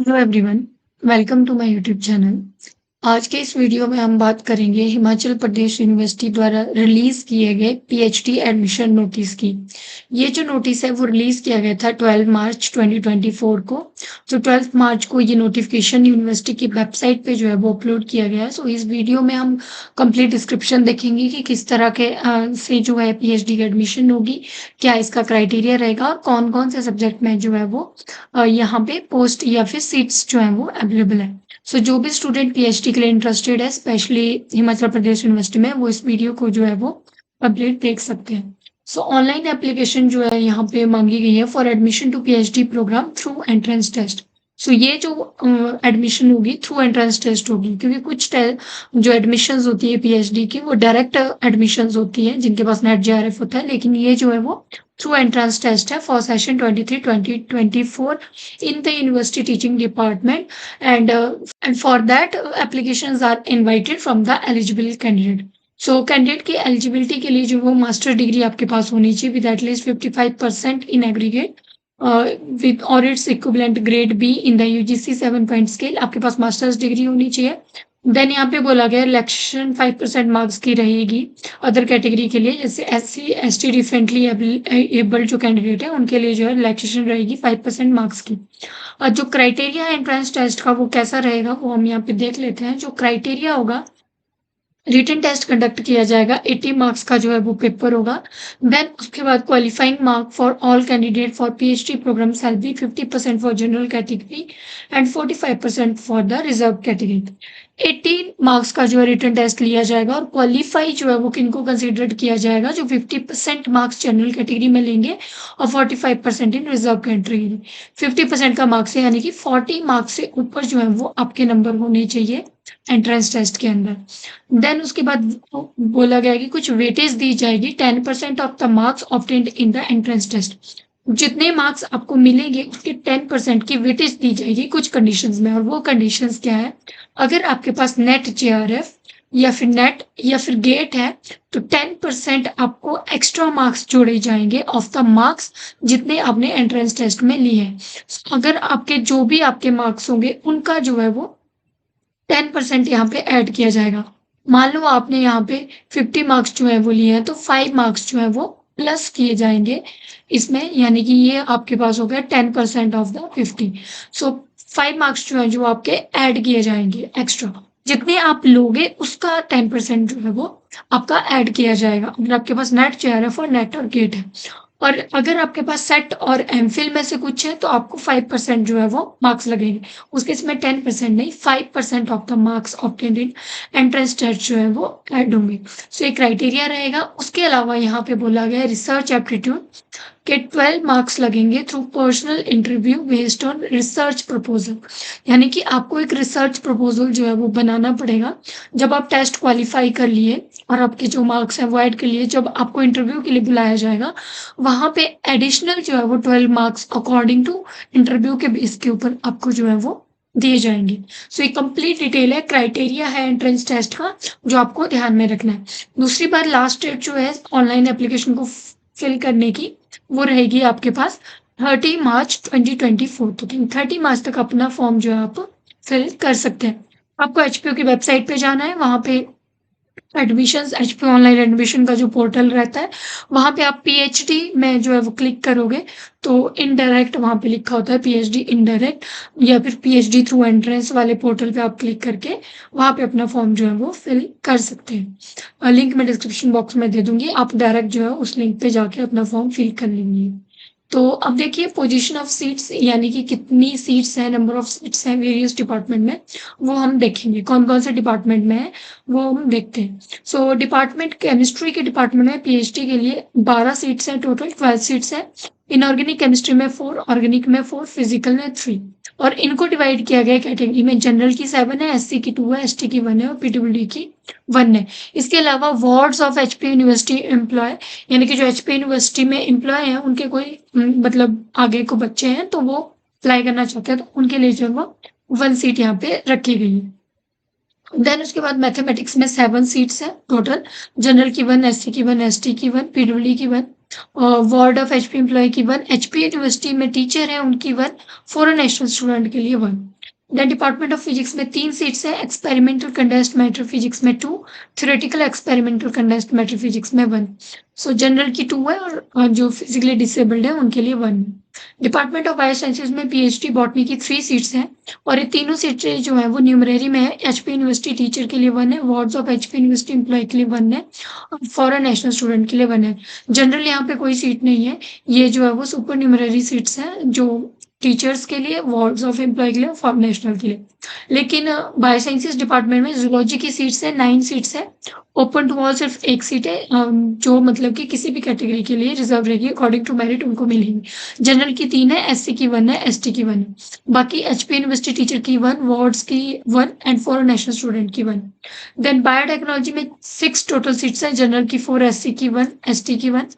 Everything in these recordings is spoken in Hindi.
Hello everyone, welcome to my YouTube channel. आज के इस वीडियो में हम बात करेंगे हिमाचल प्रदेश यूनिवर्सिटी द्वारा रिलीज किए गए पीएचडी एडमिशन नोटिस की। ये जो नोटिस है वो रिलीज किया गया था 12 मार्च 2024 को। तो 12 मार्च को ये नोटिफिकेशन यूनिवर्सिटी की वेबसाइट पे जो है वो अपलोड किया गया है। सो इस वीडियो में हम कंप्लीट डिस्क्रिप्शन देखेंगे कि किस तरह के से जो है पीएचडी की एडमिशन होगी, क्या इसका क्राइटेरिया रहेगा और कौन कौन से सब्जेक्ट में जो है वो यहाँ पे पोस्ट या फिर सीट्स जो हैं वो अवेलेबल है। सो जो भी स्टूडेंट पीएचडी के लिए इंटरेस्टेड है स्पेशली हिमाचल प्रदेश यूनिवर्सिटी में, वो इस वीडियो को जो है वो कंप्लीट देख सकते हैं। सो ऑनलाइन एप्लीकेशन जो है यहाँ पे मांगी गई है for admission to PhD programme through entrance test. So ये जो एडमिशन होगी थ्रू एंट्रेंस टेस्ट होगी, क्योंकि कुछ जो एडमिशन्स होती है पीएचडी की वो डायरेक्ट एडमिशन्स होती है जिनके पास नेट जेआरएफ होता है, लेकिन ये जो है वो थ्रू एंट्रेंस टेस्ट है for session 23-2024 in the university teaching department, and for that applications are invited from the eligible candidate. So candidate की एलिजिबिलिटी के लिए जो वो मास्टर डिग्री आपके पास होनी चाहिए with at least 55% in aggregate with और its equivalent grade B in the UGC 7 point scale. आपके पास मास्टर्स डिग्री होनी चाहिए। देन यहाँ पे बोला गया रिलैक्सेशन 5% मार्क्स की रहेगी अदर कैटेगरी के लिए, जैसे एससी एसटी डिफरेंटली एबल्ड जो कैंडिडेट है उनके लिए जो है रिलैक्सेशन रहेगी 5% मार्क्स की। और जो क्राइटेरिया है एंट्रेंस टेस्ट का वो कैसा रहेगा वो हम यहाँ पे देख लेते हैं। जो क्राइटेरिया होगा, रिटन टेस्ट कंडक्ट किया जाएगा, 80 मार्क्स का जो है वो पेपर होगा। देन उसके बाद qualifying mark for all candidate for PhD program shall be 50% for general category and 45% for the reserve category. 18 marks का जो है रिटन टेस्ट लिया जाएगा और क्वालिफाई जो है वो किनको कंसिडर किया जाएगा, जो 50% मार्क्स जनरल कैटेगरी में लेंगे और 45% इन रिजर्व कैटेगरी। 50% का मार्क्स है यानी कि 40 मार्क्स से ऊपर जो है वो आपके नंबर होने चाहिए एंट्रेंस टेस्ट के अंदर। देन उसके बाद बोला गया कि कुछ वेटेज दी जाएगी 10% of the marks obtained in the entrance test. जितने मार्क्स आपको मिलेंगे उसके 10% की वेटेज दी जाएगी कुछ कंडीशंस में, और वो कंडीशंस क्या है, अगर आपके पास नेट जेआरएफ या फिर नेट या फिर गेट है तो 10% आपको एक्स्ट्रा मार्क्स जोड़े जाएंगे ऑफ द मार्क्स जितने आपने एंट्रेंस टेस्ट में लिए हैं। अगर आपके जो भी आपके मार्क्स होंगे उनका जो है वो 10% यहाँ पे ऐड किया जाएगा। मान लो आपने यहाँ पे 50 मार्क्स जो है वो लिए हैं तो 5 मार्क्स जो है वो प्लस किए जाएंगे इसमें, यानी कि ये आपके पास हो गया 10% ऑफ द 50। सो 5 मार्क्स जो है जो आपके ऐड किए जाएंगे एक्स्ट्रा, जितने आप लोगे उसका 10% जो है वो आपका ऐड किया जाएगा अगर आपके पास नेट जेआरएफ और नेट और गेट है। और अगर आपके पास सेट और एमफिल में से कुछ है तो आपको 5% जो है वो मार्क्स लगेंगे। उस केस में 10% नहीं, 5% of the marks obtained in entrance test जो है वो ऐड होंगे। सो ये क्राइटेरिया रहेगा। उसके अलावा यहाँ पे बोला गया रिसर्च एप्टीट्यूड के 12 मार्क्स लगेंगे through personal interview based on research proposal, यानी कि आपको एक रिसर्च प्रपोजल जो है वो बनाना पड़ेगा। जब आप टेस्ट क्वालिफाई कर लिए और आपके जो मार्क्स हैं वो ऐड कर लिए, जब आपको इंटरव्यू के लिए बुलाया जाएगा वहां पे एडिशनल जो है वो 12 मार्क्स अकॉर्डिंग टू इंटरव्यू के बेस के ऊपर आपको जो है वो दिए जाएंगे। सो ये कंप्लीट डिटेल है, क्राइटेरिया है एंट्रेंस टेस्ट का जो आपको ध्यान में रखना है। दूसरी बार लास्ट डेट जो है ऑनलाइन एप्लीकेशन को फिल करने की वो रहेगी आपके पास 30 मार्च 2024 तक। 30 मार्च तक अपना फॉर्म जो है आप फिल कर सकते हैं। आपको एचपीयू की वेबसाइट पे जाना है, वहां पे एडमिशन्स एचपी ऑनलाइन एडमिशन का जो पोर्टल रहता है वहां पे आप पीएचडी में जो है वो क्लिक करोगे तो इनडायरेक्ट वहां पे लिखा होता है पीएचडी इनडायरेक्ट, या फिर पीएचडी थ्रू एंट्रेंस वाले पोर्टल पे आप क्लिक करके वहां पे अपना फॉर्म जो है वो फिल कर सकते हैं। लिंक मैं डिस्क्रिप्शन बॉक्स में दे दूंगी, आप डायरेक्ट जो है उस लिंक पे जाके अपना फॉर्म फिल कर लेंगे। तो अब देखिए पोजीशन ऑफ सीट्स, यानी कि कितनी सीट्स हैं, नंबर ऑफ सीट्स हैं वेरियस डिपार्टमेंट में, वो हम देखेंगे कौन कौन से डिपार्टमेंट में है वो हम देखते हैं। सो डिपार्टमेंट केमिस्ट्री के डिपार्टमेंट में पीएचडी के लिए 12 सीट्स हैं, टोटल 12 सीट्स हैं। इनऑर्गेनिक केमिस्ट्री में 4, ऑर्गेनिक में 4, फिजिकल में 3। और इनको डिवाइड किया गया कैटेगरी में, जनरल की 7 है, एससी की 2 है, एसटी की 1 है और पीडब्ल्यूडी की 1 है। इसके अलावा wards of HP university employ, यानी कि जो एचपी यूनिवर्सिटी में एम्प्लॉय हैं उनके कोई मतलब आगे को बच्चे हैं तो वो अप्लाई करना चाहते हैं तो उनके लिए जो है वो 1 सीट यहाँ पे रखी गई है। देन उसके बाद मैथमेटिक्स में 7 सीट्स हैं टोटल। जनरल की 1, एससी की 1, एसटी की 1, पीडब्ल्यूडी की 1, वार्ड ऑफ एचपी एम्प्लॉय की 1, एचपी यूनिवर्सिटी में टीचर है उनकी 1, फॉरेन नेशनल स्टूडेंट के लिए 1। देन डिपार्टमेंट ऑफ फिजिक्स में 3 सीट्स हैं, एक्सपेरिमेंटल कंडेंस्ड मैटर फिजिक्स में 2, theoretical experimental condensed matter physics में 1। सो जनरल की 2 है और जो फिजिकली डिसेबल्ड है उनके लिए 1। डिपार्टमेंट ऑफ बायो साइंसेज में पीएचडी बॉटनी की 3 सीट्स हैं और ये तीनों सीटें जो है वो न्यूमरेरी में है। एचपी यूनिवर्सिटी टीचर के लिए 1 है, wards of HP university employ के लिए 1 है और फॉरेन नेशनल स्टूडेंट के लिए 1 है। जनरल यहाँ पे कोई सीट नहीं है, ये जो है वो सुपर न्यूमरेरी सीट्स हैं जो टीचर्स के लिए, वार्ड्स ऑफ एम्प्लॉय के लिए, फॉरेन नेशनल के लिए। लेकिन बायो साइंसेज डिपार्टमेंट में जूलॉजी की सीट्स है, 9 सीट्स है। ओपन टू ऑल सिर्फ एक सीट है, जो मतलब कि किसी भी कैटेगरी के लिए रिजर्व रहेगी, अकॉर्डिंग टू मेरिट उनको मिलेगी। जनरल की 3 है, एससी की 1 है, एसटी की 1 है। बाकी एचपी यूनिवर्सिटी टीचर की 1, वार्ड्स की 1 एंड फॉरेन नेशनल स्टूडेंट की 1। देन बायोटेक्नोलॉजी में 6 टोटल सीट्स है, जनरल की 4, एससी की 1, एसटी की 1।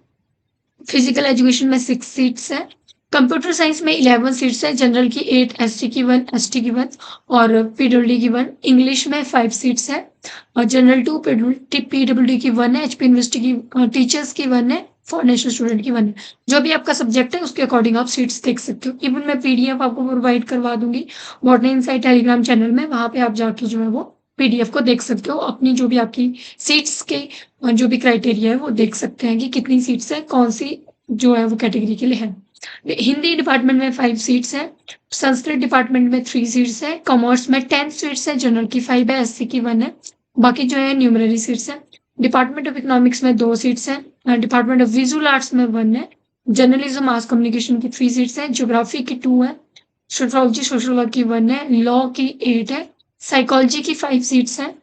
फिजिकल एजुकेशन में 6 सीट्स है। कंप्यूटर साइंस में 11 सीट्स है, जनरल की 8, एसटी की 1, एसटी की 1 और पीडब्ल्यूडी की 1। इंग्लिश में 5 सीट्स है और जनरल 2, पीडब्ल्यूडी की 1 है, एचपी यूनिवर्सिटी की टीचर्स की 1 है, फॉर नेशनल स्टूडेंट की 1 है। जो भी आपका सब्जेक्ट है उसके अकॉर्डिंग आप सीट्स देख सकते हो। इवन मैं पीडीएफ आपको प्रोवाइड करवा दूंगी बॉटनी इनसाइट टेलीग्राम चैनल में, वहां पे आप जाके जो है वो पीडीएफ को देख सकते हो, अपनी जो भी आपकी सीट्स के जो भी क्राइटेरिया है वो देख सकते हैं कि कितनी सीट्स है, कौन सी जो है वो कैटेगरी के लिए है। हिंदी डिपार्टमेंट में 5 सीट्स हैं, संस्कृत डिपार्टमेंट में 3 सीट्स हैं, कॉमर्स में 10 सीट्स हैं, जनरल की 5 है, एससी की 1 है, बाकी जो है न्यूमररी सीट्स हैं। डिपार्टमेंट ऑफ इकोनॉमिक्स में 2 सीट्स हैं, डिपार्टमेंट ऑफ विजुअल आर्ट्स में 1 है, जर्नलिज्म मास कम्युनिकेशन की 3 सीट्स हैं, ज्योग्राफी की 2 है, सोशियोलॉजी सोशल वर्क की 1 है, लॉ की 8 है, साइकोलॉजी की 5 सीट्स हैं।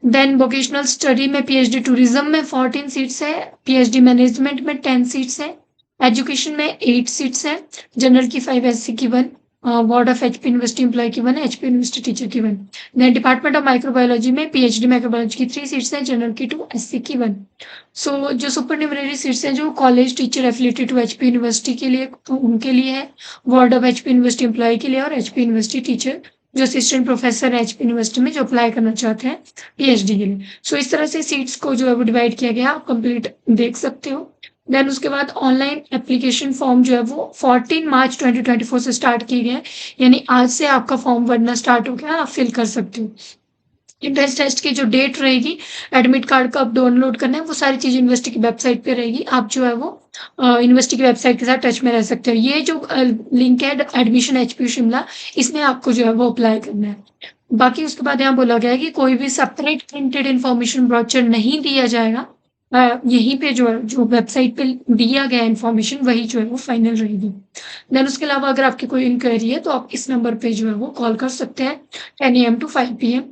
देन वोकेशनल स्टडी में पीएचडी टूरिज्म में 14 सीट्स है, पीएचडी मैनेजमेंट में 10 सीट्स है, एजुकेशन में 8 सीट्स है, जनरल की 5, एससी की 1, ward of HP university employ की 1, एचपी यूनिवर्सिटी टीचर की 1। देन डिपार्टमेंट ऑफ माइक्रोबायोलॉजी में पीएचडी माइक्रोबायोलॉजी की 3 सीट्स है, जनरल की 2, एससी की 1। सो जो सुपर न्यूमररी सीट्स हैं जो college teacher affiliated to HP university के लिए, तो उनके लिए है, ward of HP university employ के लिए और एचपी यूनिवर्सिटी टीचर जो असिस्टेंट प्रोफेसर है एचपी यूनिवर्सिटी में जो अप्लाई करना चाहते हैं पीएचडी के लिए। सो इस तरह से सीट्स को जो है वो डिवाइड किया गया, आप कंप्लीट देख सकते हो। देन उसके बाद ऑनलाइन एप्लीकेशन फॉर्म जो है वो 14 मार्च 2024 से स्टार्ट किए गए हैं, यानी आज से आपका फॉर्म भरना स्टार्ट हो गया, आप फिल कर सकते हो। एंट्रेंस टेस्ट की जो डेट रहेगी, एडमिट कार्ड कब डाउनलोड करना है, वो सारी चीज़ यूनिवर्सिटी की वेबसाइट पे रहेगी। आप जो है वो यूनिवर्सिटी की वेबसाइट के साथ टच में रह सकते हो। ये जो लिंक है एडमिशन एचपीयू शिमला, इसमें आपको जो है वो अप्लाई करना है। बाकी उसके बाद यहाँ बोला गया है कि कोई भी सेपरेट प्रिंटेड इन्फॉर्मेशन ब्रोचर नहीं दिया जाएगा। यहीं पे जो है जो वेबसाइट पे दिया गया इन्फॉर्मेशन वही जो है वो फाइनल रहेगी। देन उसके अलावा अगर आपकी कोई इंक्वायरी है तो आप इस नंबर पे जो है वो कॉल कर सकते हैं 10 AM to 5 PM।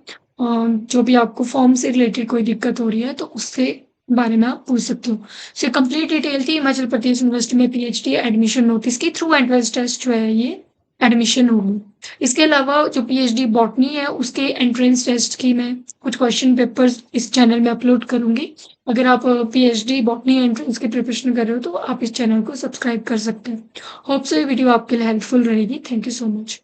जो भी आपको फॉर्म से रिलेटेड कोई दिक्कत हो रही है तो उससे बारे में आप पूछ सकते हो। सो कंप्लीट डिटेल थी हिमाचल प्रदेश यूनिवर्सिटी में पीएचडी एडमिशन नोटिस की, थ्रू एंट्रेंस टेस्ट जो है ये एडमिशन होगी। इसके अलावा जो पीएचडी बॉटनी है उसके एंट्रेंस टेस्ट की मैं कुछ क्वेश्चन पेपर्स इस चैनल में अपलोड करूंगी। अगर आप पीएचडी बॉटनी एंट्रेंस की प्रिपरेशन कर रहे हो तो आप इस चैनल को सब्सक्राइब कर सकते हैं। होप सो ये वीडियो आपके लिए हेल्पफुल रहेगी। Thank you so much.